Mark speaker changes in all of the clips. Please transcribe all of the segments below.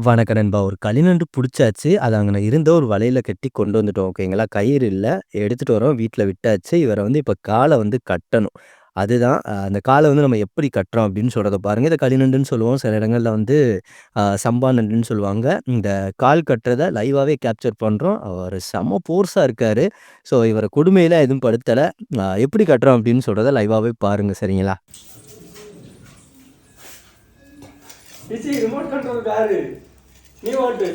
Speaker 1: வணக்கம் நண்பா. ஒரு களிநண்டு புடிச்சாச்சு. அத அங்கன இருந்த ஒரு வலையில கட்டி கொண்டு வந்துட்டோம். ஓகேங்களா. கயிறு இல்ல. எடுத்துட்டு வரோம். வீட்ல விட்டாச்சு. இவர வந்து இப்ப கால வந்து கட்டணும். அதுதான் அந்த கால வந்து நம்ம எப்படி கட்டுறோம் அப்படின்னு சொல்றத பாருங்க. இத களிநண்டுன்னு சொல்லுவோம். சில இடங்கள்ல வந்து சம்பா நண்டுன்னு சொல்லுவாங்க. இந்த கால் கட்டுறத லைவாவே கேப்சர் பண்றோம். அவரு செம்ம ஃபோர்ஸா இருக்காரு. ஸோ இவர கொடுமைலாம் எதுவும் படுத்தல. எப்படி கட்டுறோம் அப்படின்னு சொல்றத லைவாவே பாருங்க. சரிங்களா?
Speaker 2: ரிமோட் கண்ட்ரோல் காரு நீ ஓட்டு.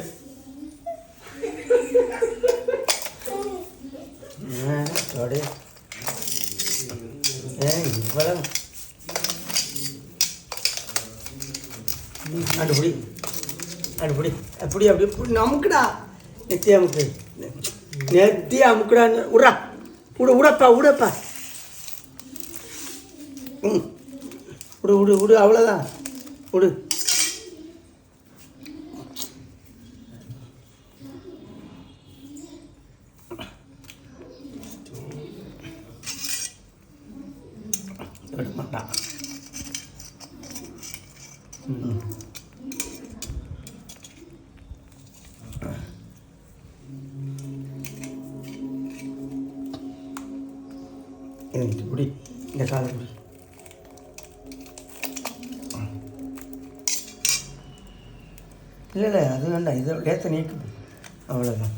Speaker 2: இவ்வளவு அனுப்படி அனுப்படி அப்படி அப்படி நமக்குடா நெத்தி அமுக்கு நெத்தி அமுக்குடா விட்றா விடப்பா விடப்பா ம் விடு அவ்வளோதான் விடு. விட மாட்டான். இப்படி இந்த காலை இப்படி இல்லை அது வேண்டாம். இதை லேத்த நீக்குது அவ்வளோதான்.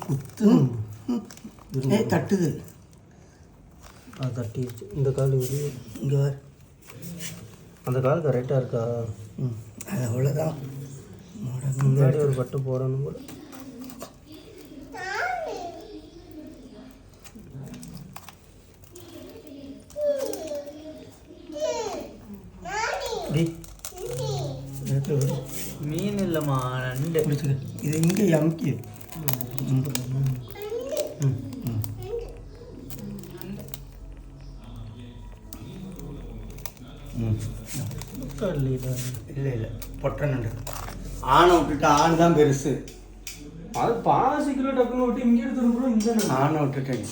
Speaker 2: குத்து தட்டுது.
Speaker 3: தட்டிடுச்சு. இந்த கால் வெளியே
Speaker 2: இங்கே
Speaker 3: அந்த கால் கரெக்டாக இருக்கா?
Speaker 2: அது அவ்வளோதான்.
Speaker 3: முன்னாடி ஒரு பட்டு போடணும் போல. மீன் இல்லைம்மா, நண்டு.
Speaker 2: இது இங்கே அமுக்கி இல்லை பொட்டை நண்டு. ஆணை விட்டுட்டு ஆண் தான் பெருசு.
Speaker 3: அது பாசிக்கில் டக்குன்னு விட்டு இங்கே எடுத்துருக்குறோம். இந்த
Speaker 2: ஆணை விட்டுட்டேன்.